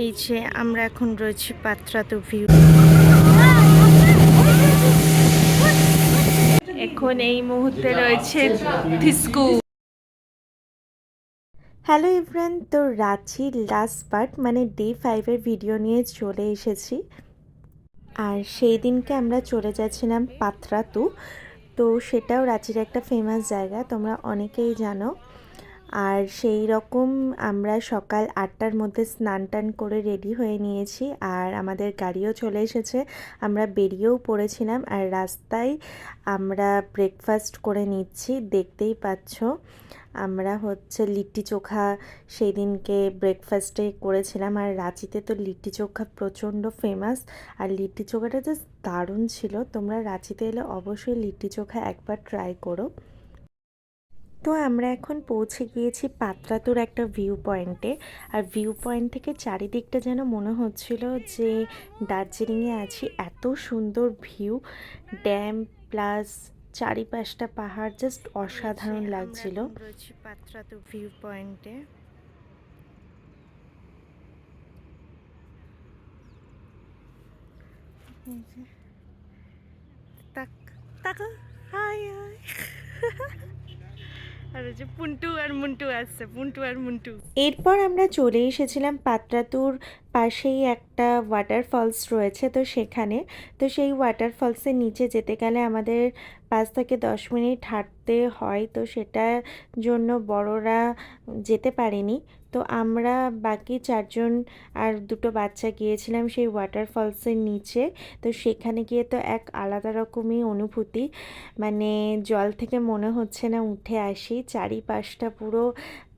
এই যে আমরা এখন রয়েছি পাত্রাতু ভিউ। এখন এই মুহূর্তে রয়েছে থিস্কু। হ্যালো এভরিওয়ান, তো রাঁচির লাস্ট পার্ট মানে ডে 5-এর ভিডিও নিয়ে চলে এসেছি। আর সেই দিনকে আমরা চলে যাচ্ছিলাম পাত্রাতু। তো সেটাও রাঁচির একটা ফেমাস জায়গা, তোমরা অনেকেই জানো। আর সেই রকম আমরা সকাল 8টার মধ্যে স্নান টান করে রেডি হয়ে নিয়েছি, আর আমাদের গাড়িও চলে এসেছে। আমরা বেরিয়েও পড়েছিলাম, আর রাস্তায় আমরা ব্রেকফাস্ট করে নিচ্ছি। দেখতেই পাচ্ছ আমরা হচ্ছে লিট্টি চোখা সেই দিনকে ব্রেকফাস্টে করেছিলাম। আর রাঁচিতে তো লিট্টি চোখা প্রচণ্ড ফেমাস, আর লিট্টি চোখাটা জাস্ট দারুণ ছিল। তোমরা রাঁচিতে এলে অবশ্যই লিট্টি চোখা একবার ট্রাই করো। তো আমরা এখন পৌঁছে গিয়েছি পাত্রাতুর একটা ভিউ পয়েন্টে। আর ভিউ পয়েন্ট থেকে চারিদিকটা যেন মনে হচ্ছিল যে দার্জিলিংয়ে আছি, এত সুন্দর ভিউ, ড্যাম প্লাস চারিপাশটা পাহাড়, জাস্ট অসাধারণ লাগছিল। রয়েছি পাত্রাতু ভিউ পয়েন্টে। হাই হাই আর যে পুন্টু আর মুন্টু আসছে, পুন্টু আর মুন্টু। এরপর আমরা চলে এসেছিলাম পাত্রাতুর পাশেই একটা ওয়াটারফলস রয়েছে, তো সেখানে। তো সেই ওয়াটারফলসের নিচে যেতে গেলে আমাদের 5 থেকে 10 মিনিট হাঁটতে হয়, তো সেটার জন্য বড়রা যেতে পারেনি। তো আমরা বাকি 4জন আর 2টো বাচ্চা গিয়েছিলাম সেই ওয়াটারফলসের নিচে। তো সেখানে গিয়ে তো এক আলাদা রকমই অনুভূতি, মানে জল থেকে মনে হচ্ছে না উঠে আসি। চারিপাশটা পুরো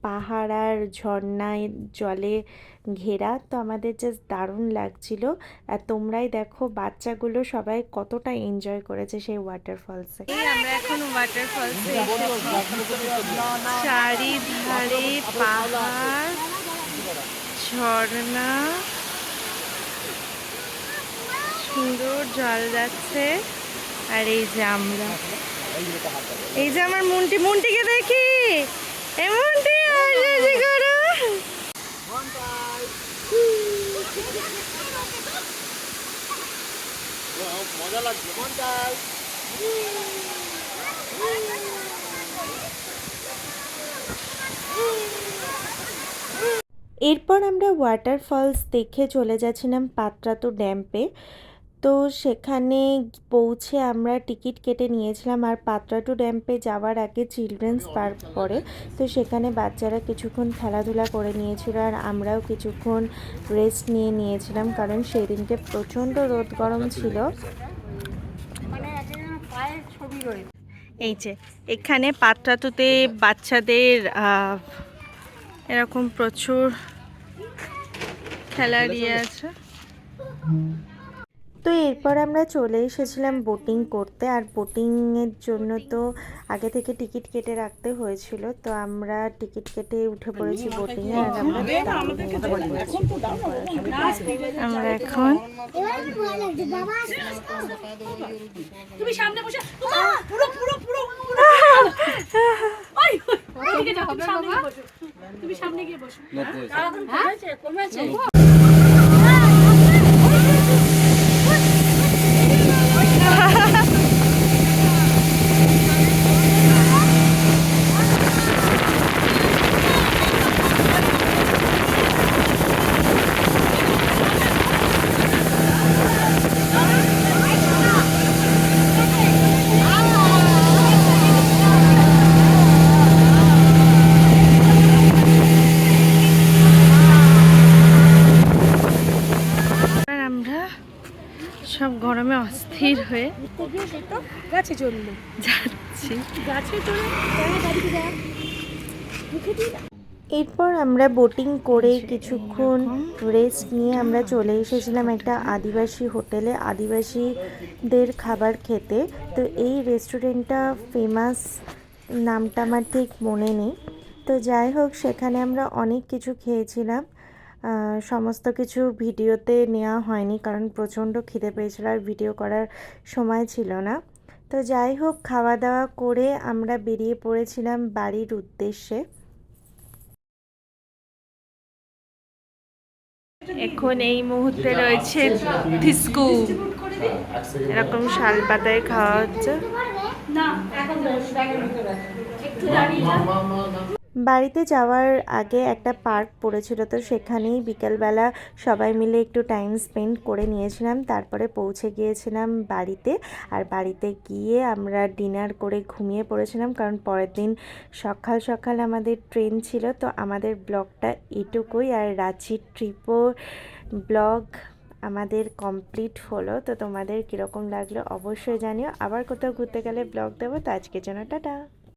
পাহাড় আর ঝর্ণায় জলে ঘেরা, তো আমাদের জাস্ট দারুণ লাগছিল। আর তোমরাই দেখো বাচ্চাগুলো সবাই কতটা এনজয় করেছে সেই ওয়াটারফলসে। আমরা এখন ওয়াটারফলসে চারিধারে পাহাড়, ঝর্ণা, সুন্দর জল যাচ্ছে। আর এই যে আমরা, এই যে আমার মুন্টিকে দেখি, মুন্টি করো। মজা লাগছে। এরপর আমরা ওয়াটারফলস দেখে চলে যাচ্ছিলাম পাত্রাতু ড্যাম্পে। তো সেখানে পৌঁছে আমরা টিকিট কেটে নিয়েছিলাম। আর পাত্রাতু ড্যাম্পে যাওয়ার আগে চিলড্রেন্স পার্ক পড়ে, তো সেখানে বাচ্চারা কিছুক্ষণ খেলাধুলা করে নিয়েছিল, আর আমরাও কিছুক্ষণ রেস্ট নিয়েছিলাম, কারণ সেই দিনকে প্রচণ্ড রোদ গরম ছিল। এই যে এখানে পাত্রাতুতে বাচ্চাদের এরকম প্রচুর খেলার ইয়ে আছে। তো এরপর আমরা চলে এসেছিলাম বোটিং করতে। আর বোটিংয়ের জন্য তো আগে থেকে টিকিট কেটে রাখতে হয়েছিল, তো আমরা টিকিট কেটে উঠে পড়েছি বোটিংয়ে। আর আমরা এখন তুমি সামনে বসে পুরো পুরো পুরো তুমি সামনে গিয়ে বসো। সব গরমে অস্থির হয়ে গাছে চললো যাচ্ছি। এরপর আমরা বোটিং করে কিছুক্ষণ রেস্ট নিয়ে আমরা চলে এসেছিলাম একটা আদিবাসী হোটেলে, আদিবাসীদের খাবার খেতে। তো এই রেস্টুরেন্টটা ফেমাস, নামটা আমার ঠিক মনে নেই। তো যাই হোক, সেখানে আমরা অনেক কিছু খেয়েছিলাম। সমস্ত কিছু ভিডিওতে নেওয়া হয়নি, কারণ প্রচণ্ড খিদে পেয়েছিল আর ভিডিও করার সময় ছিল না। তো যাই হোক, খাওয়া দাওয়া করে আমরা বেরিয়ে পড়েছিলাম বাড়ির উদ্দেশ্যে। এখন এই মুহূর্তে রয়েছে ফিসকু, এরকম শাল পাতায় খাওয়া হচ্ছে। বাড়িতে যাওয়ার আগে একটা পার্ক পড়েছিল, তো সেখানেই বিকেলবেলা সবাই মিলে একটু টাইম স্পেন্ড করে নিয়েছিলাম। তারপরে পৌঁছে গিয়েছিলাম বাড়িতে, আর বাড়িতে গিয়ে আমরা ডিনার করে ঘুমিয়ে পড়েছিলাম, কারণ পরের দিন সকাল সকাল আমাদের ট্রেন ছিল। তো আমাদের ব্লগটা এটুকুই, আর রাঁচির ট্রিপও ব্লগ আমাদের কমপ্লিট হলো। তো তোমাদের কীরকম লাগলো অবশ্যই জানিও, আবার কোথাও ঘুরতে গেলে ব্লগ দেবো। তো আজকের জন্য টাটা।